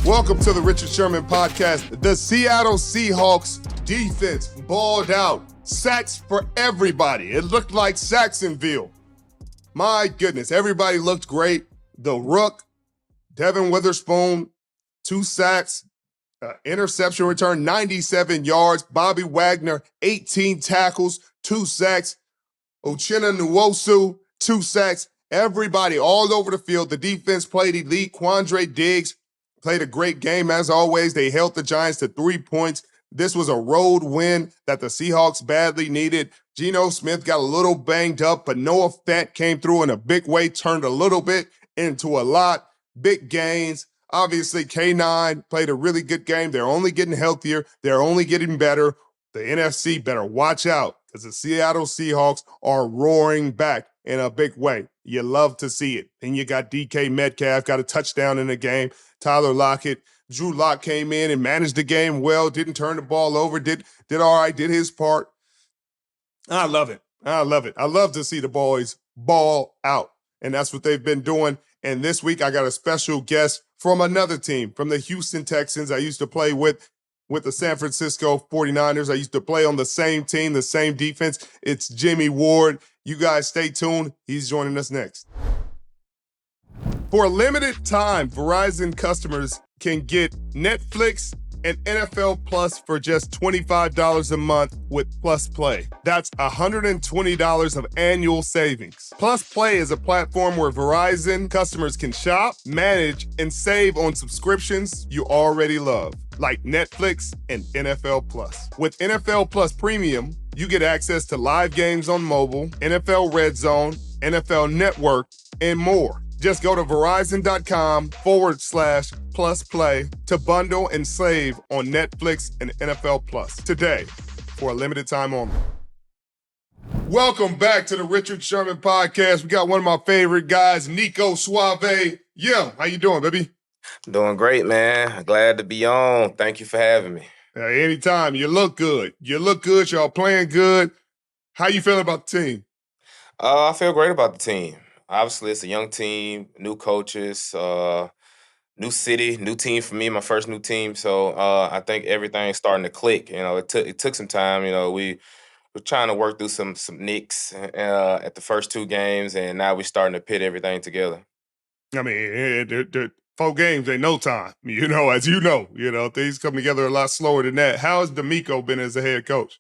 Welcome to the Richard Sherman Podcast. The Seattle Seahawks defense balled out. Sacks for everybody. It looked like Saxonville. My goodness, everybody looked great. The Rook, Devin Witherspoon, 2 sacks, interception return, 97 yards. Bobby Wagner, 18 tackles, 2 sacks. Uchenna Nwosu, 2 sacks. Everybody all over the field. The defense played elite. Quandre Diggs played a great game as always. They held the Giants to 3 points. This was a road win that the Seahawks badly needed. Geno Smith got a little banged up, but Noah Fant came through in a big way, turned a little bit into a lot. Big gains. Obviously, K9 played a really good game. They're only getting healthier. They're only getting better. The NFC better watch out because the Seattle Seahawks are roaring back in a big way. You love to see it. Then you got DK Metcalf, got a touchdown in the game. Tyler Lockett, Drew Lock came in and managed the game well, didn't turn the ball over, did all right, did his part. I love it. I love it. I love to see the boys ball out, and that's what they've been doing. And this week I got a special guest from another team, from the Houston Texans. I used to play with the San Francisco 49ers. I used to play on the same team, the same defense. It's Jimmie Ward. You guys stay tuned. He's joining us next. For a limited time, Verizon customers can get Netflix and NFL Plus for just $25 a month with Plus Play. That's $120 of annual savings. Plus Play is a platform where Verizon customers can shop, manage, and save on subscriptions you already love, like Netflix and NFL Plus. With NFL Plus Premium, you get access to live games on mobile, NFL Red Zone, NFL Network, and more. Just go to Verizon.com/plus play to bundle and save on Netflix and NFL Plus today for a limited time only. Welcome back to the Richard Sherman Podcast. We got one of my favorite guys, Nico Suave. Yeah, how you doing, baby? Doing great, man. Glad to be on. Thank you for having me. Anytime. You look good. Y'all playing good. How you feeling about the team? I feel great about the team. Obviously, it's a young team, new coaches, new city, new team for me, my first new team. So I think everything's starting to click. You know, it took some time. You know, we're trying to work through some nicks at the first 2 games, and now we're starting to pit everything together. I mean, the 4 games ain't no time. As you know, things come together a lot slower than that. How has DeMeco been as a head coach?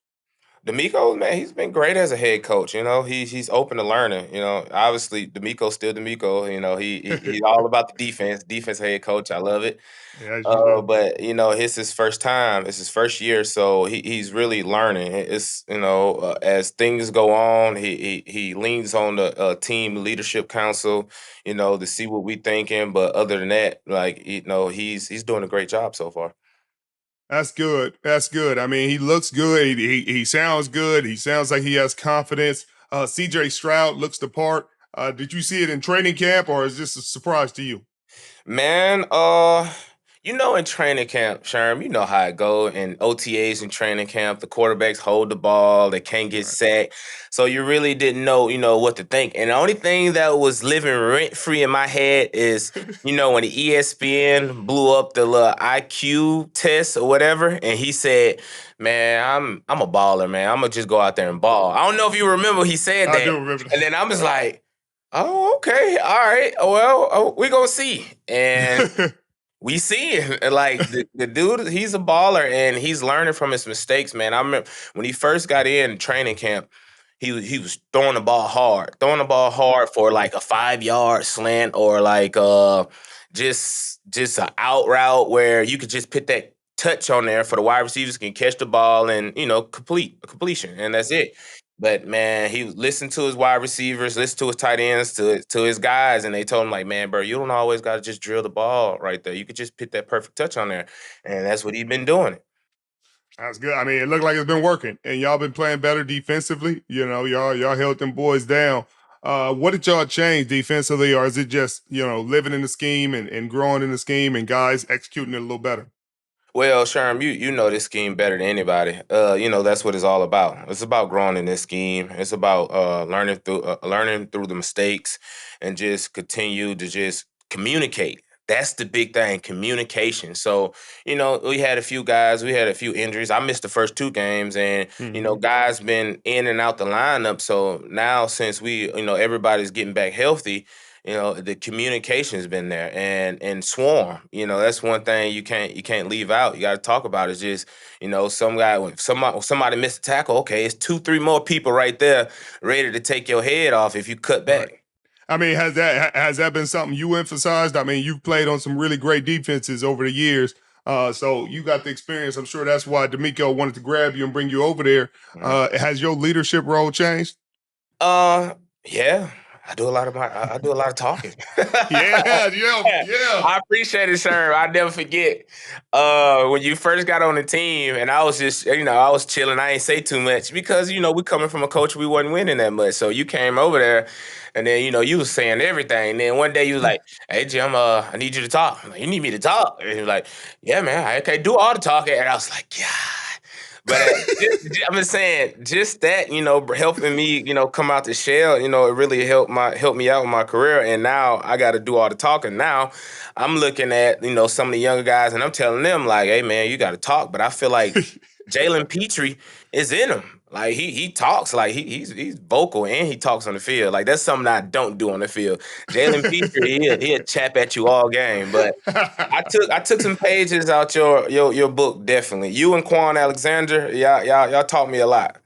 DeMeco, man, he's been great as a head coach. You know, he's open to learning. You know, obviously DeMeco's still DeMeco. You know, he's all about the defense head coach. I love it. Yeah, But it's his first time. It's his first year, so he's really learning. It's as things go on, he leans on the team leadership council, to see what we thinking. But other than that, he's doing a great job so far. That's good. I mean, he looks good. He sounds good. He sounds like he has confidence. CJ Stroud looks the part. Did you see it in training camp, or is this a surprise to you? Man, in training camp, Sherm, you know how it go. In OTAs in training camp, the quarterbacks hold the ball, they can't get sacked. So you really didn't know, what to think. And the only thing that was living rent-free in my head is, when the ESPN blew up the little IQ test or whatever, and he said, man, I'm a baller, man. I'm going to just go out there and ball. I don't know if you remember he said that. I do remember that. And then I was like, oh, okay, all right. Well, we're going to see. And we see it. Like, the dude, he's a baller, and he's learning from his mistakes, man. I remember when he first got in training camp, he was throwing the ball hard for like a 5-yard slant or like just an out route where you could just put that touch on there for the wide receivers can catch the ball and, completion, and that's it. But, man, he listened to his wide receivers, listened to his tight ends, to his guys, and they told him, like, man, bro, you don't always got to just drill the ball right there. You could just put that perfect touch on there, and that's what he's been doing. That's good. I mean, it looked like it's been working, and y'all been playing better defensively. Y'all held them boys down. What did y'all change defensively, or is it just, living in the scheme and growing in the scheme and guys executing it a little better? Well, Sherm, you know this scheme better than anybody. That's what it's all about. It's about growing in this scheme. It's about learning through the mistakes and just continue to just communicate. That's the big thing, communication. So, we had a few guys, we had a few injuries. I missed the first 2 games, and, guys been in and out the lineup. So now since everybody's getting back healthy, the communication's been there, and swarm. That's one thing you can't leave out. You got to talk about. It's just, when somebody missed a tackle, okay, it's 2-3 more people right there ready to take your head off if you cut back. Right. I mean, has that been something you emphasized? I mean, you've played on some really great defenses over the years, so you got the experience. I'm sure that's why DeMeco wanted to grab you and bring you over there. Has your leadership role changed? Yeah. I do a lot of talking. Yeah. I appreciate it, sir. I never forget when you first got on the team, and I was just, I was chilling. I ain't say too much because, we coming from a coach, we wasn't winning that much. So you came over there, and then, you was saying everything. And then one day you was like, "Hey, Jim, I need you to talk." I'm like, "You need me to talk?" And he was like, "Yeah, man, I can't do all the talking." And I was like, "Yeah." But I'm just saying, just that, helping me, come out the shell, it really helped me out with my career. And now I got to do all the talking. Now I'm looking at, some of the younger guys, and I'm telling them like, "Hey, man, you got to talk." But I feel like Jalen Petrie is in him. Like he talks, like he's vocal, and he talks on the field. Like that's something I don't do on the field. Jalen Petrie, he'll chap at you all game. But I took some pages out your book, definitely. You and Quan Alexander, y'all taught me a lot.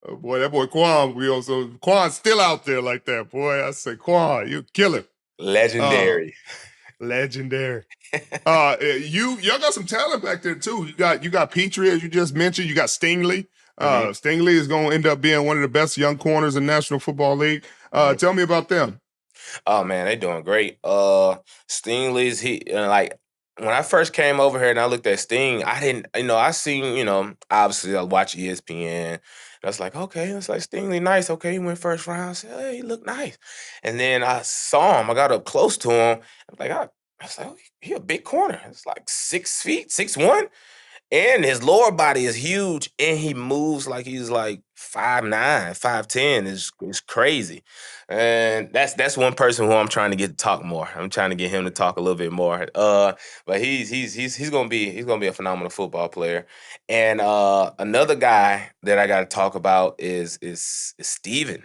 Oh, boy, that boy Quan, Quan's still out there like that, boy. I say, Quan, you kill him. Legendary. Legendary. Y'all got some talent back there too. You got Petrie, as you just mentioned. You got Stingley. Stingley is going to end up being one of the best young corners in National Football League. Tell me about them. Oh man, they doing great. Stingley's like when I first came over here and I looked at Sting, I didn't, I seen, obviously I watch ESPN. And I was like, okay, it's like Stingley, nice. Okay, he went first round. I said, hey, he looked nice. And then I saw him. I got up close to him. I was like, oh, he a big corner. It's like 6 feet, 6'1". And his lower body is huge, and he moves like he's like 5'9", 5'10". It's crazy, and that's one person who I'm trying to get to talk more. I'm trying to get him to talk a little bit more. But he's gonna be a phenomenal football player. And another guy that I got to talk about is Steven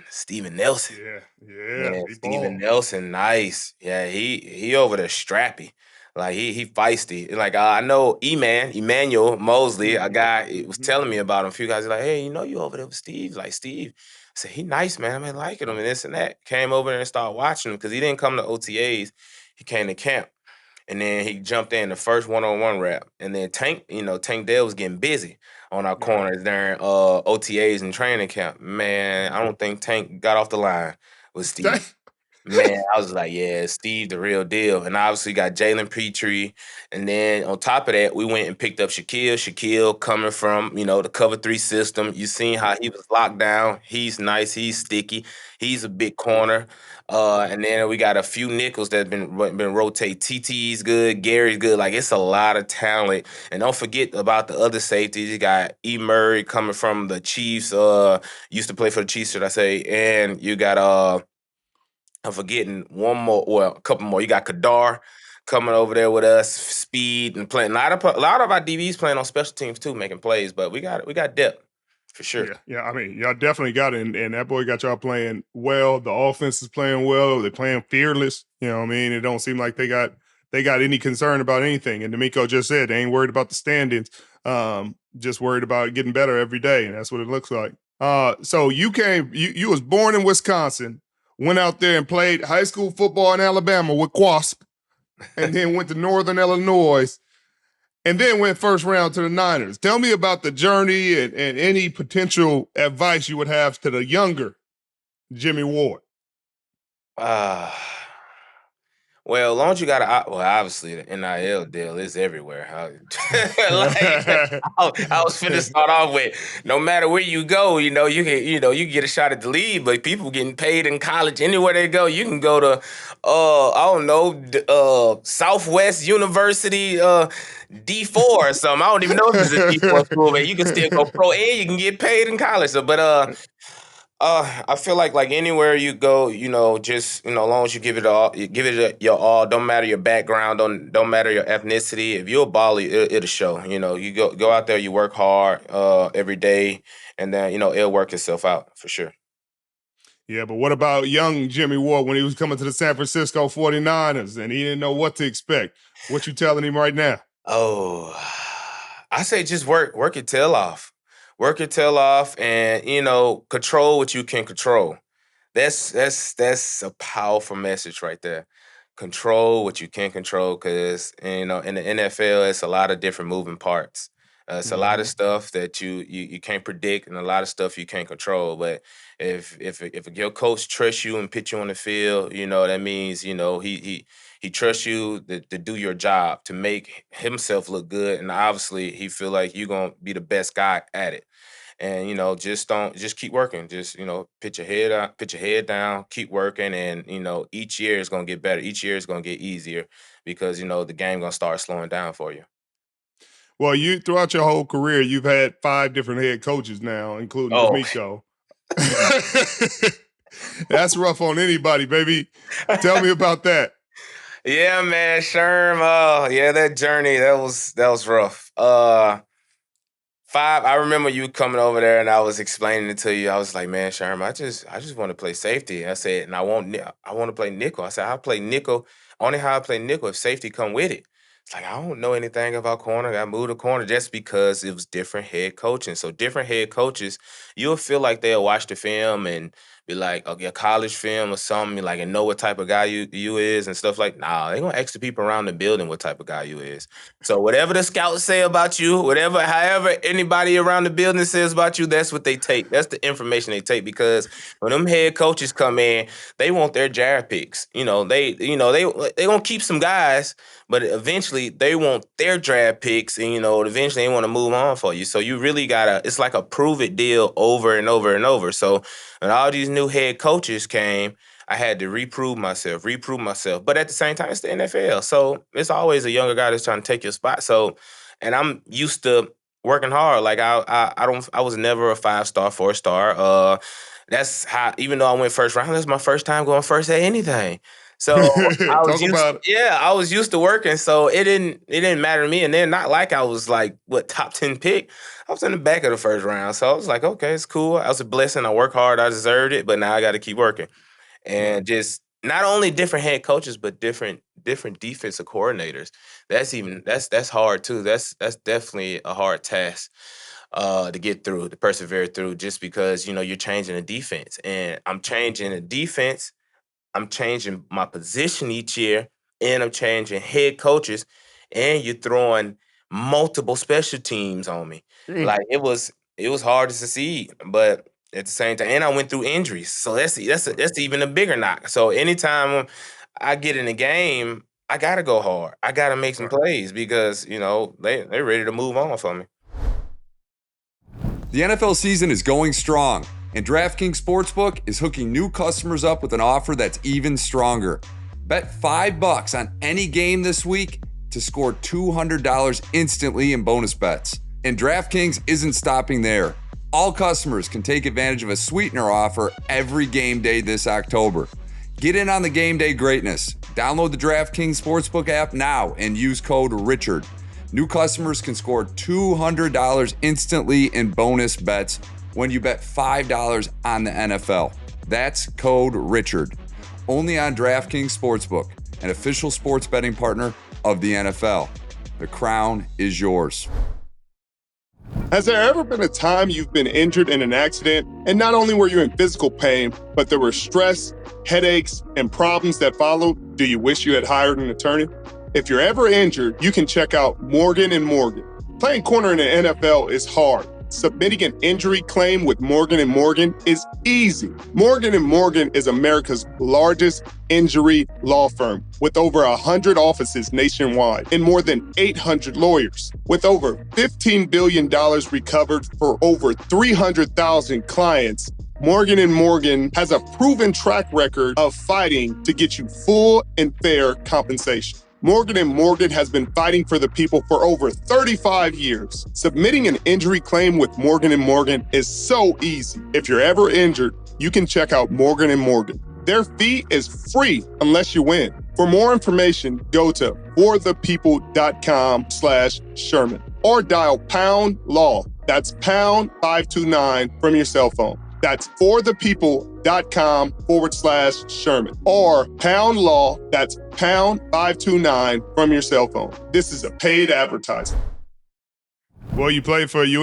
Nelson. Yeah, Steven Nelson, nice. Yeah, he over there strappy. Like he feisty. Like I know Emmanuel Mosley, a guy was telling me about him. A few guys are like, hey, you over there with Steve? Like Steve. I said, he nice, man. I been liking him and this and that. Came over there and started watching him because he didn't come to OTAs. He came to camp. And then he jumped in the first one-on-one rap. And then Tank Dell was getting busy on our corners during OTAs and training camp. Man, I don't think Tank got off the line with Steve. Man, I was like, yeah, Steve, the real deal. And obviously got Jalen Petrie. And then on top of that, we went and picked up Shaquille. Shaquille coming from, the cover 3 system. You seen how he was locked down. He's nice. He's sticky. He's a big corner. And then we got a few nickels that been rotate. TT's good. Gary's good. Like, it's a lot of talent. And don't forget about the other safeties. You got E. Murray coming from the Chiefs. Used to play for the Chiefs, should I say. And you got I'm forgetting a couple more. You got Kadar coming over there with us, speed and playing. A lot of our DBs playing on special teams too, making plays. But we got depth for sure. Yeah. I mean, y'all definitely got it, and that boy got y'all playing well. The offense is playing well. They're playing fearless. You know what I mean? It don't seem like they got any concern about anything. And DeMeco just said they ain't worried about the standings. Just worried about getting better every day, and that's what it looks like. So you was born in Wisconsin. Went out there and played high school football in Alabama with Quasp, and then went to Northern Illinois, and then went first round to the Niners. Tell me about the journey and any potential advice you would have to the younger Jimmie Ward. Well, as long as you got obviously the NIL deal is everywhere. I was finna start off with, no matter where you go, you can get a shot at the league, but people getting paid in college anywhere they go. You can go to, I don't know, Southwest University, D4 or something. I don't even know if it's a D4 school, but you can still go pro and you can get paid in college. So, but I feel like anywhere you go, just as long as you give it all, you give it your all. Don't matter your background, don't matter your ethnicity. If you're a baller, it'll show. You go out there, you work hard every day, and then it'll work itself out for sure. Yeah, but what about young Jimmie Ward when he was coming to the San Francisco 49ers and he didn't know what to expect? What you telling him right now? Oh, I say just work your tail off. Work your tail off and, control what you can control. That's a powerful message right there. Control what you can control because, in the NFL, it's a lot of different moving parts. It's a lot of stuff that you can't predict and a lot of stuff you can't control. But if your coach trusts you and put you on the field, that means, he trusts you to do your job, to make himself look good. And obviously he feel like you're going to be the best guy at it. And, just keep working. Just, put your head up, put your head down, keep working. And, each year is going to get better. Each year is going to get easier because, the game going to start slowing down for you. Well, you throughout your whole career, you've had 5 different head coaches now, including DeMeco. That's rough on anybody, baby. Tell me about that. Yeah, man, Sherm. That journey that was rough. 5. I remember you coming over there, and I was explaining it to you. I was like, man, Sherm, I just want to play safety. I said, and I want to play nickel. I said, I play nickel. Only how I play nickel if safety come with it. It's like, I don't know anything about corner. I moved to corner just because it was different head coaching. So different head coaches, you'll feel like they'll watch the film and be like, okay, a college film or something, like, and know what type of guy you is and stuff like. Nah, they gonna ask the people around the building what type of guy you is. So whatever the scouts say about you, however anybody around the building says about you, that's what they take. That's the information they take because when them head coaches come in, they want their draft picks. They gonna keep some guys, but eventually they want their draft picks, and eventually they want to move on for you. So you really it's like a prove it deal over and over and over. So when all these new head coaches came, I had to reprove myself. But at the same time, it's the NFL. So it's always a younger guy that's trying to take your spot. So, and I'm used to working hard. Like I was never a 5-star, 4-star. That's how, even though I went first round, that's my first time going first at anything. So I was used to working. So it didn't matter to me. And then not like I was like top 10 pick. I was in the back of the first round. So I was like, okay, it's cool. That was a blessing. I work hard. I deserved it. But now I got to keep working. And just not only different head coaches, but different defensive coordinators. That's hard too. That's definitely a hard task to get through, to persevere through, just because you're changing the defense. And I'm changing the defense. I'm changing my position each year, and I'm changing head coaches, and you're throwing multiple special teams on me. Like it was hard to succeed, but at the same time, and I went through injuries, so that's even a bigger knock. So anytime I get in the game, I gotta go hard. I gotta make some plays because they're ready to move on for me. The NFL season is going strong, and DraftKings Sportsbook is hooking new customers up with an offer that's even stronger. Bet $5 on any game this week to score $200 instantly in bonus bets. And DraftKings isn't stopping there. All customers can take advantage of a sweetener offer every game day this October. Get in on the game day greatness. Download the DraftKings Sportsbook app now and use code RICHARD. New customers can score $200 instantly in bonus bets when you bet $5 on the NFL. That's code RICHARD. Only on DraftKings Sportsbook, an official sports betting partner of the NFL. The crown is yours. Has there ever been a time you've been injured in an accident and not only were you in physical pain, but there were stress, headaches, and problems that followed? Do you wish you had hired an attorney? If you're ever injured, you can check out Morgan & Morgan. Playing corner in the NFL is hard. Submitting an injury claim with Morgan & Morgan is easy. Morgan & Morgan is America's largest injury law firm with over 100 offices nationwide and more than 800 lawyers. With over $15 billion recovered for over 300,000 clients, Morgan & Morgan has a proven track record of fighting to get you full and fair compensation. Morgan & Morgan has been fighting for the people for over 35 years. Submitting an injury claim with Morgan & Morgan is so easy. If you're ever injured, you can check out Morgan & Morgan. Their fee is free unless you win. For more information, go to forthepeople.com/Sherman or dial pound law. That's pound 529 from your cell phone. That's forthepeople.com/Sherman or pound law. That's pound 529 from your cell phone. This is a paid advertisement. Well, you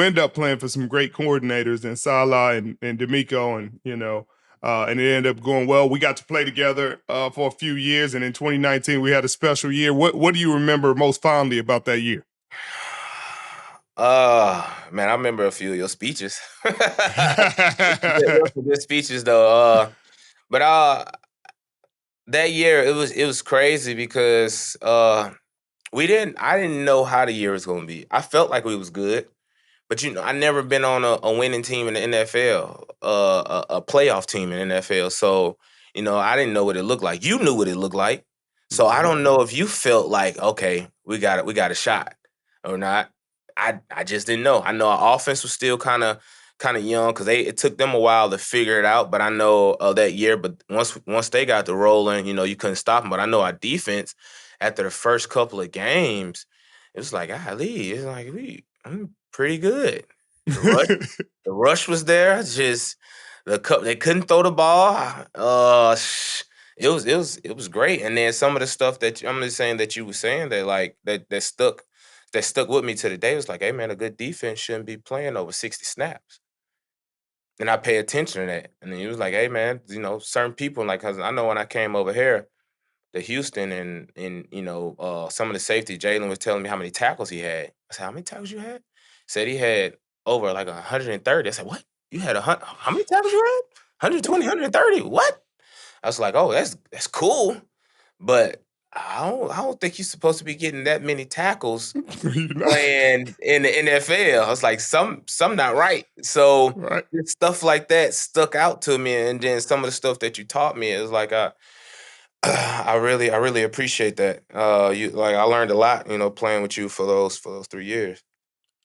end up playing for some great coordinators in Salah and DeMeco, and and it ended up going well. We got to play together for a few years, and in 2019 we had a special year. What do you remember most fondly about that year? Man, I remember a few of your speeches. Good speeches though. But that year it was crazy because I didn't know how the year was gonna be. I felt like we was good, but I never been on a winning team in the NFL, a playoff team in the NFL. So I didn't know what it looked like. You knew what it looked like, so I don't know if you felt like, okay, we got a shot or not. I just didn't know. I know our offense was still kind of young because it took them a while to figure it out. But I know that year. But once they got the rolling, you couldn't stop them. But I know our defense after the first couple of games, it was like, it's like I'm pretty good. The rush was there. Just they couldn't throw the ball. It was great. And then some of the stuff that I'm just saying that you were saying that stuck with me to the day was like, hey man, a good defense shouldn't be playing over 60 snaps. And I pay attention to that. And then he was like, hey man, certain people, like, cause I know when I came over here to Houston and some of the safety, Jalen was telling me how many tackles he had. I said, how many tackles you had? He said he had over like 130. I said, what? You had how many tackles you had? 120, 130? What? I was like, oh, that's cool. But I don't think you're supposed to be getting that many tackles playing in the NFL. I was like, some not right. So stuff like that stuck out to me. And then some of the stuff that you taught me is like I really appreciate that. I learned a lot, playing with you for those 3 years.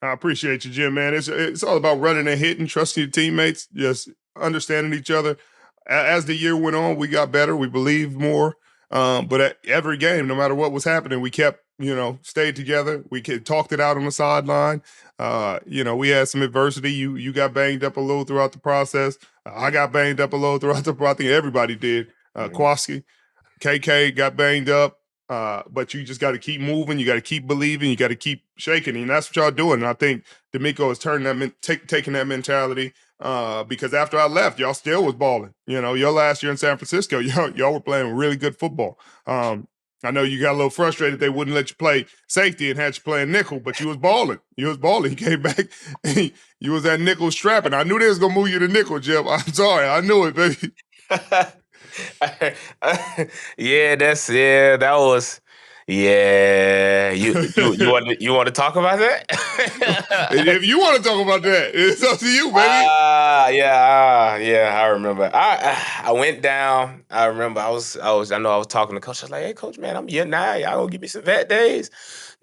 I appreciate you, Jim, man. It's all about running and hitting, trusting your teammates, just understanding each other. As the year went on, we got better. We believed more. But at every game, no matter what was happening, we kept, stayed together. We talked it out on the sideline. We had some adversity. You got banged up a little throughout the process. I got banged up a little throughout the process. I think everybody did. Kowalski, KK got banged up. But you just got to keep moving. You got to keep believing. You got to keep shaking. And that's what y'all doing. And I think DeMeco is taking that mentality because after I left, y'all still was balling. Your last year in San Francisco, y'all were playing really good football. I know you got a little frustrated they wouldn't let you play safety and had you playing nickel, but you was balling. You came back and you was at nickel strapping. I knew they was going to move you to nickel, Jim. I'm sorry. I knew it, baby. That was. Yeah, you want to talk about that? If you want to talk about that, it's up to you, baby. I remember. I went down. I remember I was talking to coach. I was like, hey coach, man, I'm year 9. Y'all gonna give me some vet days?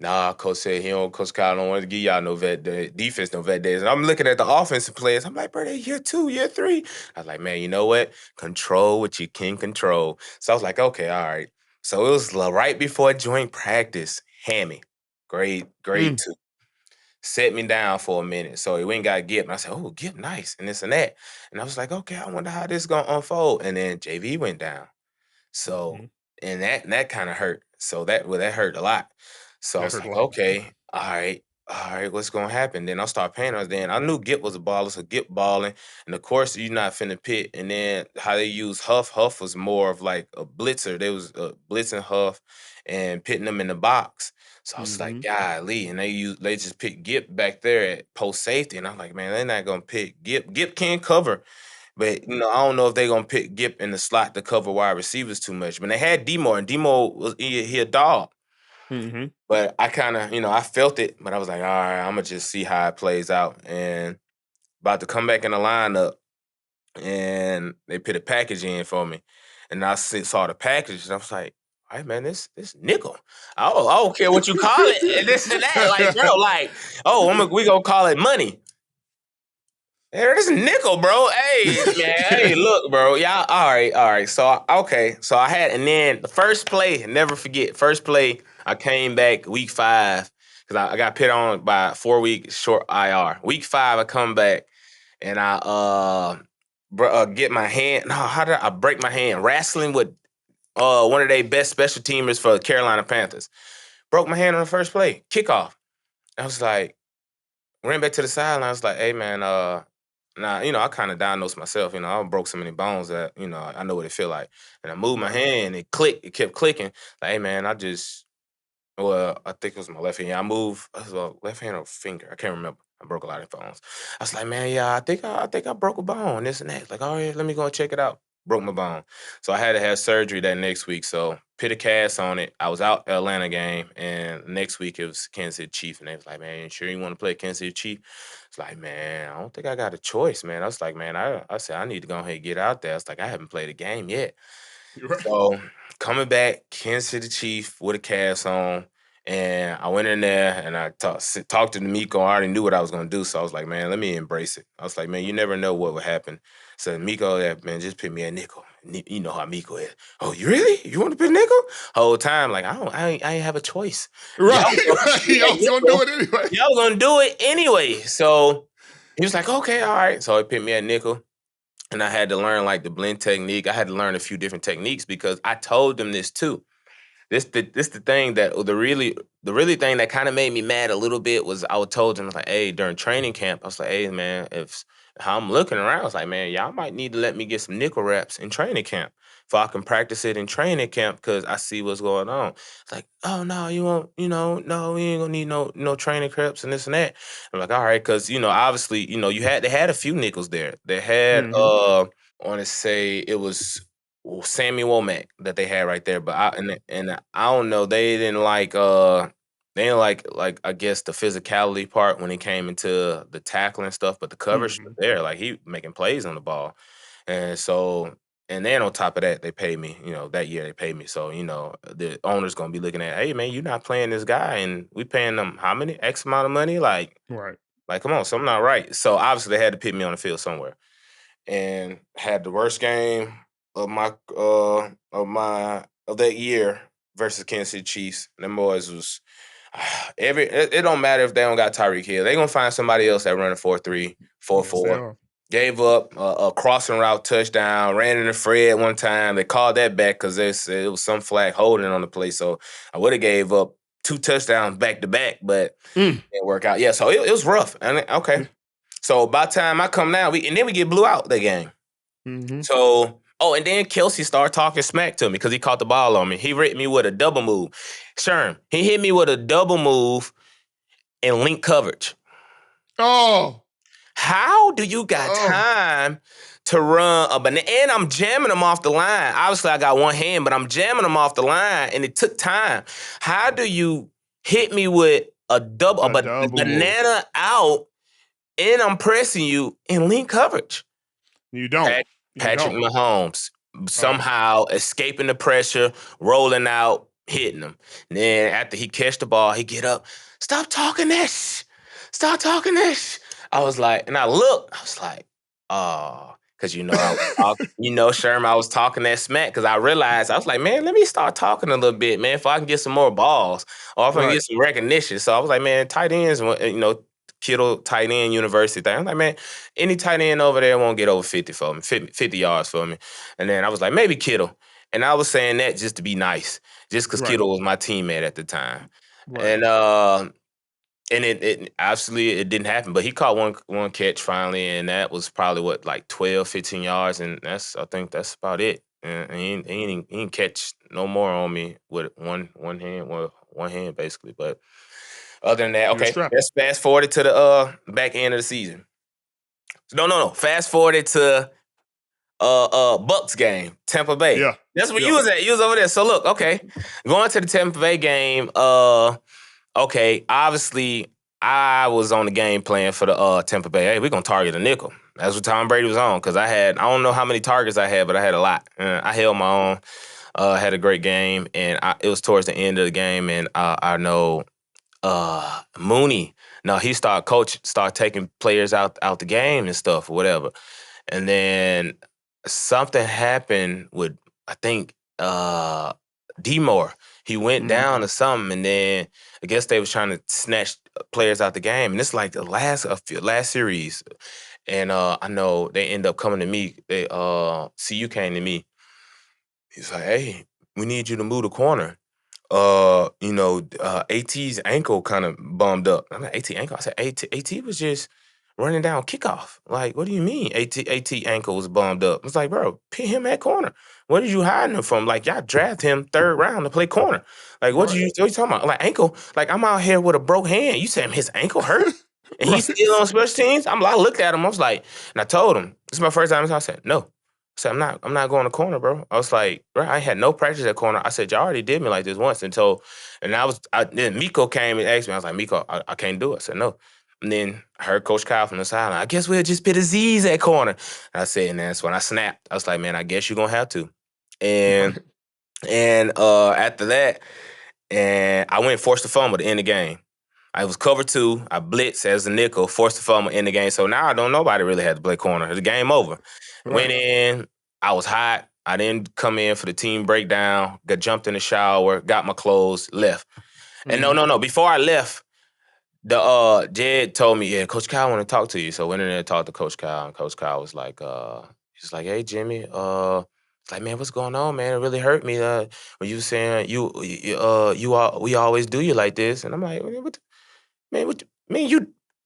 Nah, coach said Coach Kyle don't want to give y'all no vet day, defense no vet days. And I'm looking at the offensive players. I'm like, bro, they year 2, year 3. I was like, man, you know what? Control what you can control. So I was like, okay, all right. So it was right before joint practice. Hammy, grade 2. Set me down for a minute. So he went and got Gip. And I said, oh, Gip, nice, and this and that. And I was like, okay, I wonder how this is going to unfold. And then JV went down. So, and that kind of hurt. So that hurt a lot. So I was like, okay, all right, what's going to happen? Then I'll start paying us. Then I knew Gip was a baller, so Gip balling. And of course, you're not finna pit. And then how they use Huff. Huff was more of like a blitzer. They was blitzing Huff and pitting them in the box. So I was like, golly. And they just picked Gip back there at post safety. And I'm like, man, they're not going to pick Gip. Gip can cover. But, I don't know if they're going to pick Gip in the slot to cover wide receivers too much. But they had Demo, and Demo, he a dog. But I kind of, I felt it. But I was like, all right, I'm going to just see how it plays out. And about to come back in the lineup, and they put a package in for me. And I saw the package, and I was like, all right, man, this nickel. I don't care what you call it, and this and that. Like, bro, we going to call it money. There's a nickel, bro. Hey, man. Hey, look, bro. Y'all, all right. So I had, and then the first play, never forget, first play, I came back week 5, because I got put on by 4-week short IR. Week 5, I come back, and I get my hand. No, how did I break my hand? Wrestling with one of their best special teamers for Carolina Panthers. Broke my hand on the first play, kickoff. I was like, ran back to the sideline. I was like, hey, man, nah, I kind of diagnosed myself. I broke so many bones that, I know what it feel like. And I moved my hand, it clicked, it kept clicking. Like, hey, man, I think it was my left hand. I moved, it was a left hand or finger. I can't remember. I broke a lot of bones. I was like, man, yeah, I think I broke a bone, this and that. Like, all right, let me go and check it out. Broke my bone. So I had to have surgery that next week. So put a cast on it. I was out Atlanta game, and next week it was Kansas City Chiefs. And they was like, man, you sure you want to play Kansas City Chiefs? It's like, man, I don't think I got a choice, man. I was like, man, I said, I need to go ahead and get out there. It's like, I haven't played a game yet. Right. So coming back, Kansas City Chief with a cast on, and I went in there and I talked to DeMeco. I already knew what I was going to do, so I was like, man, let me embrace it. I was like, man, you never know what would happen. So Miko, yeah, man, just put me at nickel. You know how Miko is. Oh, you really? You want to put nickel? Whole time, like, I ain't have a choice. Right. Y'all was going to do it anyway. Y'all going to do it anyway. So he was like, okay, all right. So he put me at nickel. And I had to learn like the blend technique. I had to learn a few different techniques because I told them this too. This the thing that the really thing that kind of made me mad a little bit was I told them like, hey, during training camp, I was like, hey man, if how I'm looking around, I was like, man, y'all might need to let me get some nickel reps in training camp so I can practice it in training camp because I see what's going on. It's like, oh no, you won't, no, we ain't gonna need no training reps and this and that. I'm like, all right, because obviously, they had a few nickels there. They had I want to say it was Sammy Womack that they had right there, but I don't know, they didn't like I guess the physicality part when it came into the tackling stuff, but the coverage was there, like he making plays on the ball, and so and then on top of that, they paid me. That year they paid me, so the owner's gonna be looking at, hey man, you're not playing this guy, and we paying them how many X amount of money, like Right. like come on, something not right. So obviously they had to put me on the field somewhere, and had the worst game of that year versus Kansas City Chiefs. Them boys was it don't matter if they don't got Tyreek Hill. They gonna find somebody else that run a 4-3, 4-4. Gave up a crossing route touchdown, ran into Fred one time. They called that back because it was some flag holding on the play. So I would have gave up 2 touchdowns back to back, but it didn't work out. Yeah, so it was rough. And okay. So by the time I come down, we get blew out that game. So, and then Kelce started talking smack to me because he caught the ball on me. He hit me with a double move. Sherm, he hit me with a double move in link coverage. Oh. How do you got time to run a banana? And I'm jamming them off the line. Obviously, I got one hand, but I'm jamming them off the line, and it took time. How do you hit me with a banana out, and I'm pressing you in link coverage? You don't. Patrick Mahomes somehow escaping the pressure, rolling out, hitting him. And then after he catch the ball, he get up. Stop talking this. Stop talking this. I was like, and I looked. I was like, oh, because Sherman, I was talking that smack because I realized I was like, man, let me start talking a little bit, man, if I can get some more balls or if I can get some recognition. So I was like, man, tight ends, Kittle tight end university thing. I'm like, man, any tight end over there won't get over 50 for me, 50 yards for me. And then I was like, maybe Kittle. And I was saying that just to be nice, just because Kittle was my teammate at the time. Right. And it absolutely it didn't happen. But he caught one catch finally, and that was probably 12, 15 yards, and I think that's about it. And he didn't catch no more on me with one hand basically, but. Other than that, okay, let's fast forward it to the back end of the season. No. Fast forward it to Bucks game, Tampa Bay. Yeah. That's where you was at. You was over there. So look, okay. Going to the Tampa Bay game, okay, obviously I was on the game plan for the Tampa Bay. Hey, we're gonna target a nickel. That's what Tom Brady was on, because I don't know how many targets I had, but I had a lot. I held my own, had a great game, and it was towards the end of the game, and I know Mooney. No, he start taking players out the game and stuff or whatever. And then something happened with, I think, D-Moore. He went down or something, and then I guess they was trying to snatch players out the game. And it's like the last series. And I know they end up coming to me. CU came to me. He's like, hey, we need you to move the corner. AT's ankle kind of bummed up. I'm like, AT ankle? I said, AT was just running down kickoff. Like, what do you mean AT ankle was bummed up? It's like, bro, put him at corner. What are you hiding him from? Like, y'all draft him 3rd round to play corner. Like, what you talking about? Like, ankle? Like, I'm out here with a broke hand. You saying his ankle hurt? And he's still on special teams? I looked at him. I was like, and I told him, this is my first time. I said, no. I said, I'm not going to corner, bro. I was like, bro, I had no practice at corner. I said, y'all already did me like this once. Then Miko came and asked me. I was like, Miko, I can't do it. I said, no. And then I heard Coach Kyle from the sideline. I guess we'll just put Aziz at corner. And I said, and that's when I snapped. I was like, man, I guess you're going to have to. And after that, and I went forced the fumble to end the game. I was cover 2. I blitzed as a nickel, forced the fumble in the game. So now nobody really had to play corner. The game over. Right. Went in. I was hot. I didn't come in for the team breakdown. Got jumped in the shower. Got my clothes. Left. And no. Before I left, the Jed told me, yeah, Coach Kyle want to talk to you. So I went in there and talked to Coach Kyle. And Coach Kyle was like, he's like, hey Jimmie, it's like, man, what's going on, man? It really hurt me when you were saying we always do you like this. And I'm like,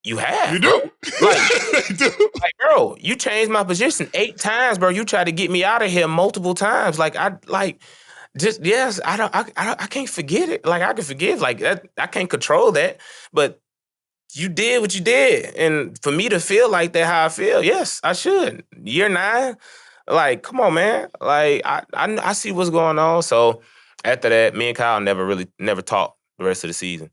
you have, you bro. do. Like, bro, you changed my position 8 times, bro. You tried to get me out of here multiple times. Like, I can't forget it. Like, I can forgive. Like, I can't control that. But you did what you did. And for me to feel like that, how I feel, yes, I should. Year 9, like, come on, man. Like, I see what's going on. So after that, me and Kyle never talked the rest of the season.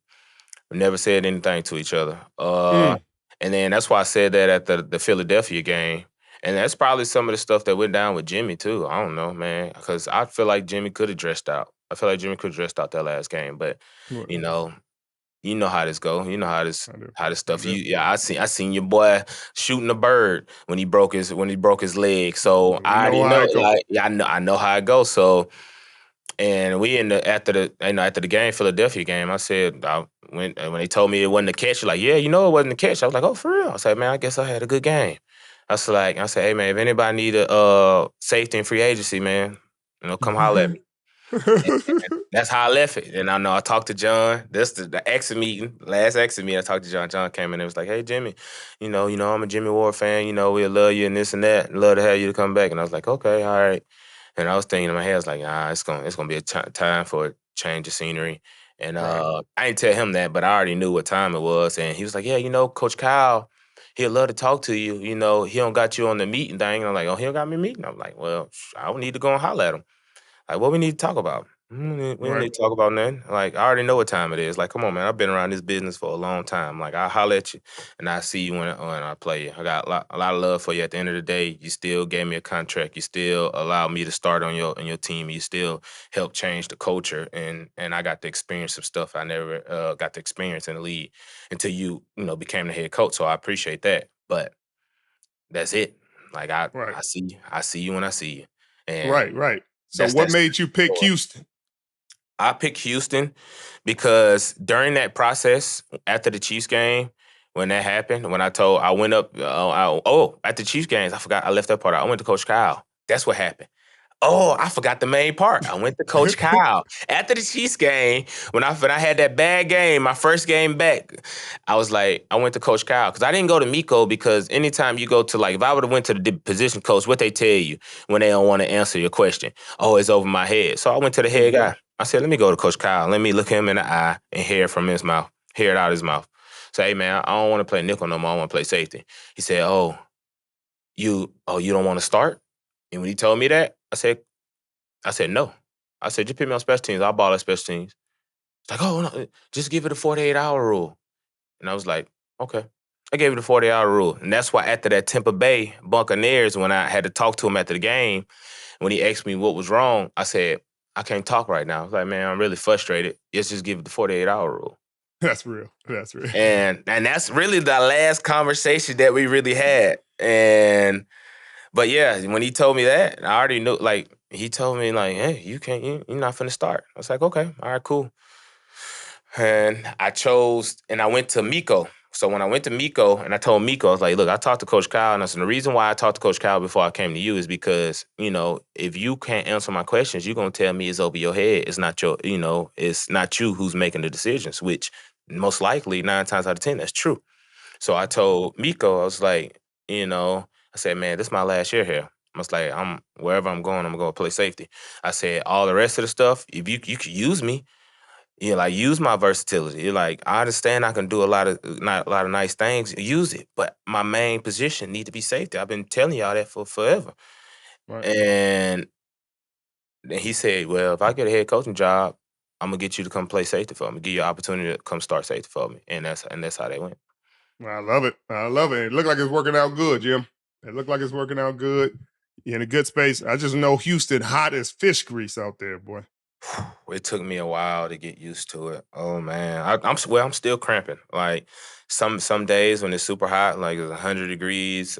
We never said anything to each other. And then that's why I said that at the Philadelphia game. And that's probably some of the stuff that went down with Jimmie, too. I don't know, man. Because I feel like Jimmie could have dressed out. I feel like Jimmie could have dressed out that last game. But, you know how this go. You know how this stuff. I seen your boy shooting a bird when he broke his leg. So I already know. Like, I know how it goes. So, and we after the game, Philadelphia game, I said when they told me it wasn't a catch, like, yeah, it wasn't a catch. I was like, oh, for real? I said, man, I guess I had a good game. I said, hey man, if anybody need a safety and free agency, man, come holler at me. And that's how I left it. And I know I talked to John. This the exit meeting, last exit meeting. I talked to John. John came in and was like, "Hey, Jimmie, I'm a Jimmie Ward fan. We love you and this and that. And love to have you to come back." And I was like, "Okay, all right." And I was thinking in my head, I was like, it's gonna be a time for a change of scenery. And I didn't tell him that, but I already knew what time it was. And he was like, "Yeah, Coach Kyle, he'd love to talk to you. He don't got you on the meeting thing." And I'm like, "Oh, he don't got me meeting." I'm like, "Well, I don't need to go and holler at him. Like, what we need to talk about? We don't need to talk about nothing. Like, I already know what time it is. Like, come on, man. I've been around this business for a long time. Like, I'll holler at you, and I see you when I play you. I got a lot of love for you. At the end of the day, you still gave me a contract. You still allowed me to start on your team. You still helped change the culture, and I got to experience some stuff I never got to experience in the league until you became the head coach. So I appreciate that. But that's it. Like, I see you when I see you. And right. So what made you pick Houston? I picked Houston because during that process, after the Chiefs game, when that happened, I went up, at the Chiefs games, I forgot, I left that part out. I went to Coach Kyle. That's what happened. Oh, I forgot the main part. I went to Coach Kyle. After the Chiefs game, when I had that bad game, my first game back, I went to Coach Kyle. Because I didn't go to Miko because anytime you go to, like, if I would have went to the position coach, what they tell you when they don't want to answer your question? Oh, it's over my head. So I went to the head guy. I said, let me go to Coach Kyle. Let me look him in the eye and hear it from his mouth. Hear it out of his mouth. Say, hey, man, I don't want to play nickel no more. I want to play safety. He said, you don't want to start? And when he told me that, I said, no. I said, just put me on special teams. I'll ball at special teams. It's like, oh, no, just give it a 48-hour rule. And I was like, okay. I gave it a 48-hour rule. And that's why after that Tampa Bay Buccaneers, when I had to talk to him after the game, when he asked me what was wrong, I said, I can't talk right now. I was like, man, I'm really frustrated. Let's just give it the 48-hour rule. That's real. That's real. And that's really the last conversation that we really had. But yeah, when he told me that, I already knew. Like he told me, like, hey, you're not finna start. I was like, okay, all right, cool. And I went to Miko. So when I went to Miko and I told Miko, I was like, look, I talked to Coach Kyle, and I said, the reason why I talked to Coach Kyle before I came to you is because, if you can't answer my questions, you're going to tell me it's over your head. It's not it's not you who's making the decisions, which most likely 9 times out of 10, that's true. So I told Miko, I was like, I said, man, this is my last year here. I was like, wherever I'm going to play safety. I said, all the rest of the stuff, if you could use me, use my versatility. You're like, I understand I can do a lot of nice things. Use it, but my main position need to be safety. I've been telling y'all that for forever. Right. And then he said, well, if I get a head coaching job, I'm gonna get you to come play safety for me. Give you an opportunity to come start safety for me. And that's how they went. I love it. I love it. It looked like it's working out good, Jim. It looked like it's working out good. You're in a good space. I just know Houston hot as fish grease out there, boy. It took me a while to get used to it. Oh man, I'm still cramping. Like some days when it's super hot, like it's 100 degrees.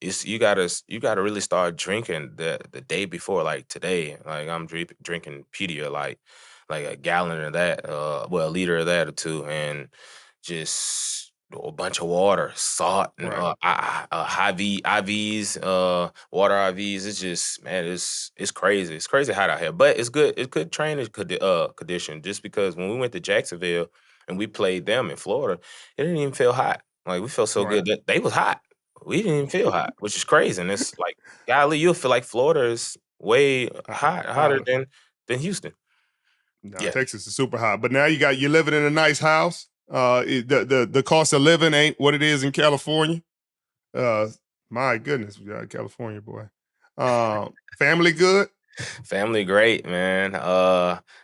It's you gotta really start drinking the day before. Like today, like I'm drinking Pedia, like a gallon of that, a liter of that or two, and just a bunch of water, salt, and Right. IVs, water IVs. It's just, man, it's crazy. It's crazy hot out here, but it's good. It's good training condition. Just because when we went to Jacksonville and we played them in Florida, it didn't even feel hot. Like we felt so Right. good that they was hot. We didn't even feel hot, which is crazy. And it's like, golly, you'll feel like Florida is way hotter than Houston. No, Yeah. Texas is super hot. But now you're living in a nice house. The cost of living ain't what it is in California. My goodness, we got a California boy. Family good? Family great, man.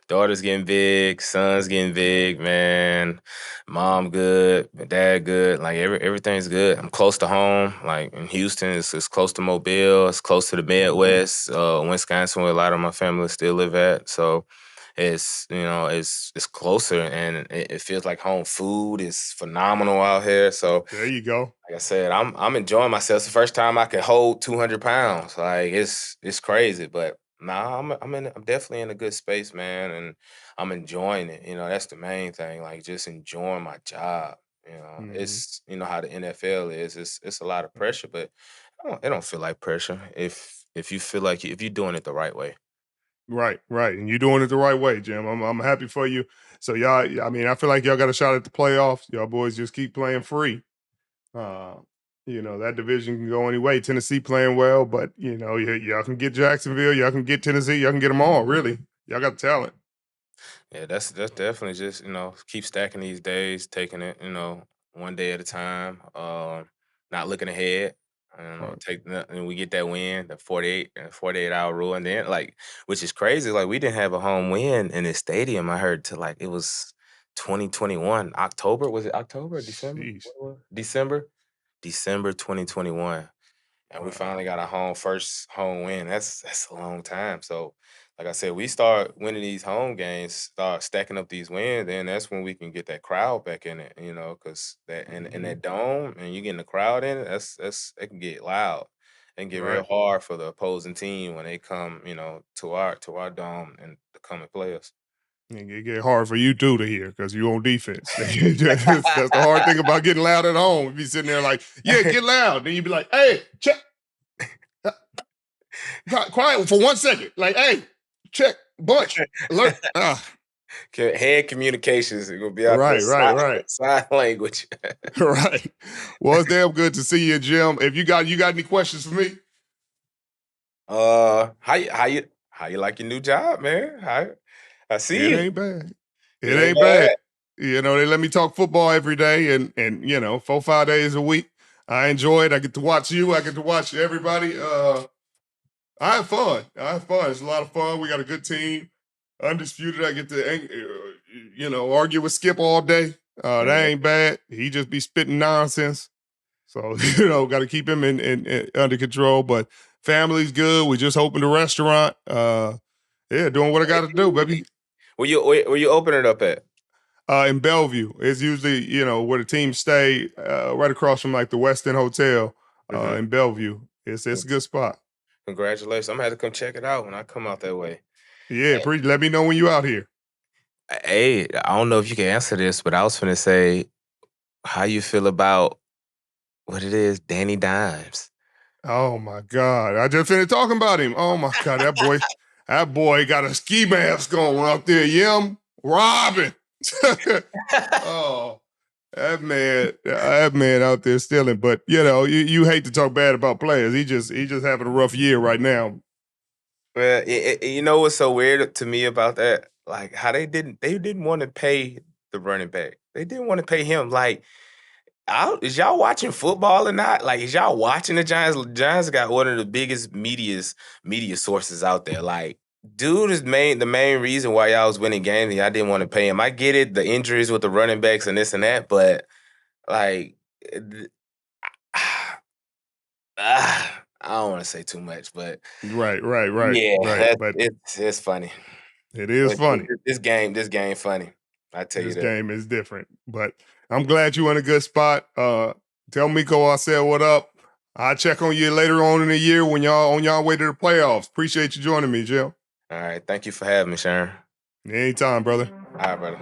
Daughter's getting big, son's getting big, man. Mom good, dad good. Like everything's good. I'm close to home. Like in Houston, it's close to Mobile. It's close to the Midwest, Wisconsin, where a lot of my family still live at. So it's it's closer, and it feels like home. Food is phenomenal out here. So There you go. like I said, I'm enjoying myself. It's the first time I can hold 200 pounds. Like it's crazy, but nah, I'm definitely in a good space, man, and I'm enjoying it. That's the main thing. Like just enjoying my job. Mhm. It's how the NFL is. It's a lot of pressure, but it don't feel like pressure if you feel like if you're doing it the right way. Right, right. And you're doing it the right way, Jim. I'm happy for you. So y'all, I mean, I feel like y'all got a shot at the playoffs. Y'all boys just keep playing free. Uh, that division can go any way. Tennessee playing well, but y'all can get Jacksonville, y'all can get Tennessee, y'all can get them all, really. Y'all got the talent. Yeah, that's definitely just keep stacking these days, taking it one day at a time, not looking ahead. Right. And we get that win, the 48-hour rule, and then which is crazy. Like we didn't have a home win in this stadium. I heard till like it was 2021 October. Was it October or December? Sheesh. What was it? December 2021. And we Wow. finally got our first home win. That's a long time. So, like I said, we start winning these home games, start stacking up these wins, then that's when we can get that crowd back in it, because that in Mhm. that dome and you getting the crowd in it, that's it can get loud. It can get real Right. hard for the opposing team when they come, to our dome and to come and play us. And it get hard for you too to hear because you on defense. That's the hard thing about getting loud at home. If you sitting there like, yeah, get loud. Then you be like, hey, check. Quiet for 1 second. Like, hey, check, bunch, alert. Head communications, it gonna be out there Right. sign language. Right. Well, it's damn good to see you, Jim. If you got any questions for me? How you like your new job, man? I see It you. ain't bad. It It ain't ain't bad. bad. They let me talk football every day and 4-5 days a week. I enjoy it. I get to watch you. I get to watch everybody. I have fun. It's a lot of fun. We got a good team. Undisputed. I get to, argue with Skip all day. That ain't bad. He just be spitting nonsense. So, got to keep him in under control. But family's good. We just opened a restaurant. Yeah, doing what I got to do, baby. Where you open it up at? In Bellevue. It's usually, where the teams stay, right across from like the West End Hotel in Bellevue. It's a good spot. Congratulations. I'm gonna have to come check it out when I come out that way. Yeah, let me know when you out here. Hey, I don't know if you can answer this, but I was finna say, how you feel about what it is, Danny Dimes? Oh my God. I just finished talking about him. Oh my God, that boy got a ski mask going out there, robbing. Oh, that man out there stealing. But you hate to talk bad about players. He just having a rough year right now. Well, you know what's so weird to me about that? Like how they didn't want to pay the running back. They didn't want to pay him. Like, is y'all watching football or not? Like, is y'all watching the Giants? The Giants got one of the biggest media sources out there. Like, dude is the main reason why y'all was winning games and y'all didn't want to pay him. I get it, the injuries with the running backs and this and that, but like, I don't want to say too much, but Right. yeah, But it's funny. it is funny. This game funny. I tell you This that. game is different. But I'm glad you're in a good spot. Tell Miko I said what up. I'll check on you later on in the year when y'all on y'all way to the playoffs. Appreciate you joining me, Jill. All right. Thank you for having me, Sharon. Anytime, brother. All right, brother.